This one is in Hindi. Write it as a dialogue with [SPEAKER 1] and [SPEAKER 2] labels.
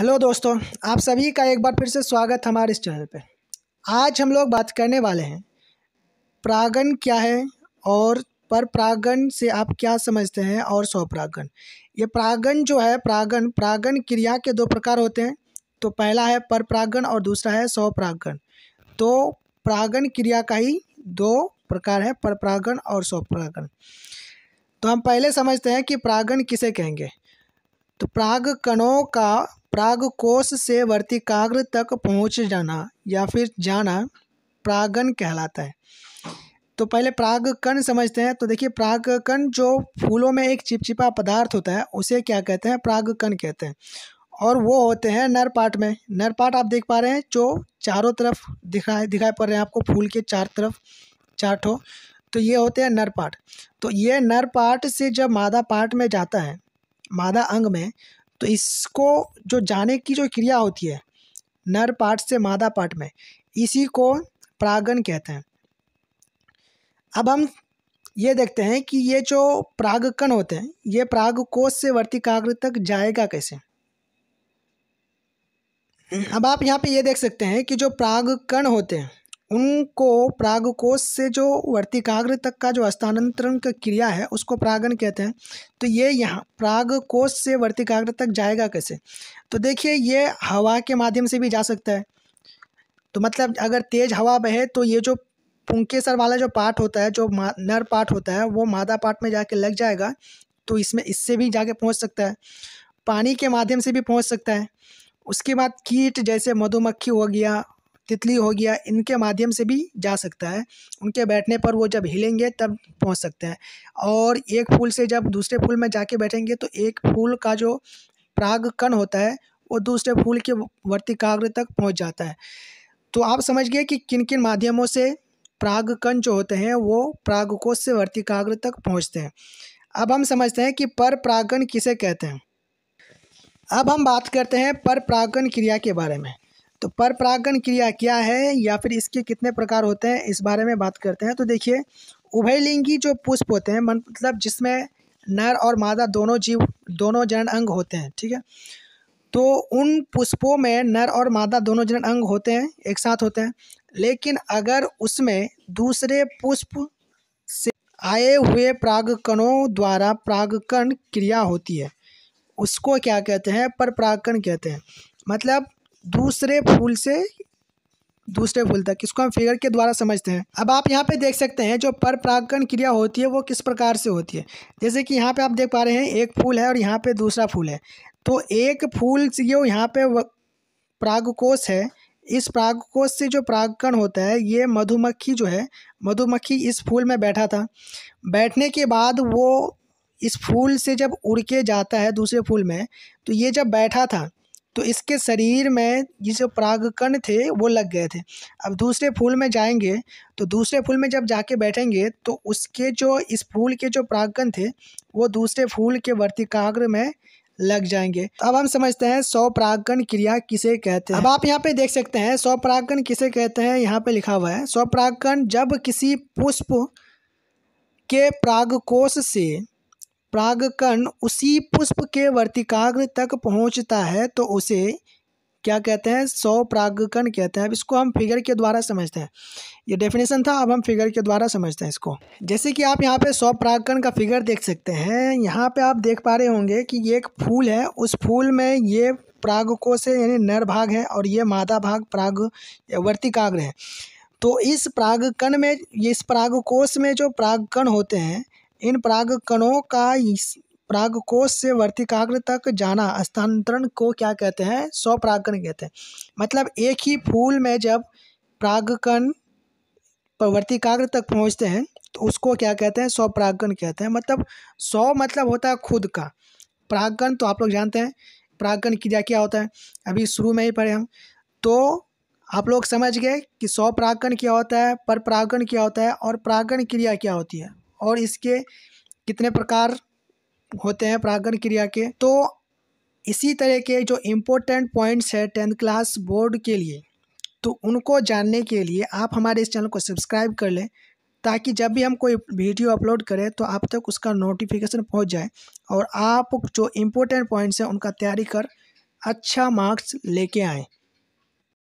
[SPEAKER 1] हेलो दोस्तों, आप सभी का एक बार फिर से स्वागत हमारे इस चैनल पे। आज हम लोग बात करने वाले हैं परागण क्या है और पर परागण से आप क्या समझते हैं और स्वपरागण। ये परागण जो है परागण क्रिया के दो प्रकार होते हैं। तो पहला है पर परागण और दूसरा है स्वपरागण। तो परागण क्रिया का ही दो प्रकार है, पर परागण और स्वपरागण। तो हम पहले समझते हैं कि परागण किसे कहेंगे। तो परागकणों का परागकोश से वर्तिकाग्र तक पहुंच जाना या फिर जाना परागण कहलाता है। तो पहले परागकण समझते हैं। तो देखिए, परागकण जो फूलों में एक चिपचिपा पदार्थ होता है उसे क्या कहते हैं? परागकण कहते हैं। और वो होते हैं नर पार्ट में। नर पार्ट आप देख पा रहे हैं जो चारों तरफ दिखाई पड़ रहे हैं आपको, फूल के चार तरफ चार ठो। तो ये होते हैं नर पार्ट। तो ये नर पार्ट से जब मादा पार्ट में जाता है, मादा अंग में, तो इसको जो जाने की जो क्रिया होती है नर पार्ट से मादा पार्ट में, इसी को परागण कहते हैं। अब हम ये देखते हैं कि ये जो परागकण होते हैं ये परागकोश से वर्तिकाग्र तक जाएगा कैसे। अब आप यहाँ पे ये देख सकते हैं कि जो परागकण होते हैं उनको परागकोश से जो वर्तिकाग्र तक का जो स्थानांतरण का क्रिया है उसको परागण कहते हैं। तो ये यहाँ परागकोश से वर्तिकाग्र तक जाएगा कैसे? तो देखिए, ये हवा के माध्यम से भी जा सकता है। तो मतलब अगर तेज हवा बहे तो ये जो पुंकेसर वाला जो पार्ट होता है, जो नर पार्ट होता है, वो मादा पार्ट में जाके लग जाएगा। तो इसमें इससे भी जाके पहुँच सकता है। पानी के माध्यम से भी पहुँच सकता है। उसके बाद कीट जैसे मधुमक्खी हो गया, तितली हो गया, इनके माध्यम से भी जा सकता है। उनके बैठने पर वो जब हिलेंगे तब पहुंच सकते हैं। और एक फूल से जब दूसरे फूल में जाके बैठेंगे तो एक फूल का जो परागकण होता है वो दूसरे फूल के वर्तिकाग्र तक पहुंच जाता है। तो आप समझ गए कि किन किन माध्यमों से परागकण जो होते हैं वो परागकोश से वर्तिकाग्र तक पहुँचते हैं। अब हम समझते हैं कि पर परागण किसे कहते हैं। अब हम बात करते हैं पर परागण क्रिया के बारे में। तो पर परागण क्रिया क्या है या फिर इसके कितने प्रकार होते हैं, इस बारे में बात करते हैं। तो देखिए, उभयलिंगी जो पुष्प होते हैं, मतलब जिसमें नर और मादा दोनों जनन अंग होते हैं, ठीक है। तो उन पुष्पों में नर और मादा दोनों जनन अंग होते हैं, एक साथ होते हैं। लेकिन अगर उसमें दूसरे पुष्प से आए हुए परागकणों द्वारा परागकण क्रिया होती है उसको क्या कहते हैं? पर परागण कहते हैं। मतलब दूसरे फूल से दूसरे फूल तक, इसको हम फिगर के द्वारा समझते हैं। अब आप यहाँ पे देख सकते हैं जो पर परागण क्रिया होती है वो किस प्रकार से होती है। जैसे कि यहाँ पे आप देख पा रहे हैं एक फूल है और यहाँ पे दूसरा फूल है। तो एक फूल से जो यहाँ पे परागकोश है, इस परागकोश से जो परागकण होता है, ये मधुमक्खी जो है, मधुमक्खी इस फूल में बैठा था। बैठने के बाद वो इस फूल से जब उड़ के जाता है दूसरे फूल में, तो ये जब बैठा था तो इसके शरीर में ये जो परागकण थे वो लग गए थे। अब दूसरे फूल में जाएंगे तो दूसरे फूल में जब जाके बैठेंगे तो उसके जो इस फूल के जो परागकण थे वो दूसरे फूल के वर्तिकाग्र में लग जाएंगे। अब हम समझते हैं स्वपरागण क्रिया किसे कहते हैं। अब आप यहाँ पे देख सकते हैं स्वपरागण किसे कहते हैं, यहाँ पे लिखा हुआ है स्वपरागण जब किसी पुष्प के परागकोश से परागकण उसी पुष्प के वर्तिकाग्र तक पहुंचता है तो उसे क्या कहते हैं? स्वपरागण कहते हैं। अब इसको हम फिगर के द्वारा समझते हैं। ये डेफिनेशन था, अब हम फिगर के द्वारा समझते हैं इसको। जैसे कि आप यहाँ पे स्वपरागण का फिगर देख सकते हैं। यहाँ पे आप देख पा रहे होंगे कि ये एक फूल है, उस फूल में ये परागकोश है यानी नर भाग है और ये मादा भाग पराग वर्तिकाग्र है। तो इस परागकण में, इस परागकोश में जो परागकण होते हैं, इन परागकणों का इस परागकोश से वर्तिकाग्र तक जाना, स्थानांतरण को क्या कहते हैं? स्वपरागण कहते हैं। मतलब एक ही फूल में जब परागकण वर्तिकाग्र तक पहुंचते हैं तो उसको क्या कहते हैं? स्वपरागण कहते हैं। मतलब स्व मतलब होता है खुद का, परागण तो आप लोग जानते हैं परागण क्रिया क्या होता है, अभी शुरू में ही पढ़े हम। तो आप लोग समझ गए कि स्वपरागण क्या होता है, पर परागण क्या होता है और परागण क्रिया क्या होती है और इसके कितने प्रकार होते हैं परागण क्रिया के। तो इसी तरह के जो इम्पोर्टेंट पॉइंट्स है 10th क्लास बोर्ड के लिए, तो उनको जानने के लिए आप हमारे इस चैनल को सब्सक्राइब कर लें ताकि जब भी हम कोई वीडियो अपलोड करें तो आप तक उसका नोटिफिकेशन पहुंच जाए और आप जो इम्पोर्टेंट पॉइंट्स हैं उनका तैयारी कर अच्छा मार्क्स लेके आएँ।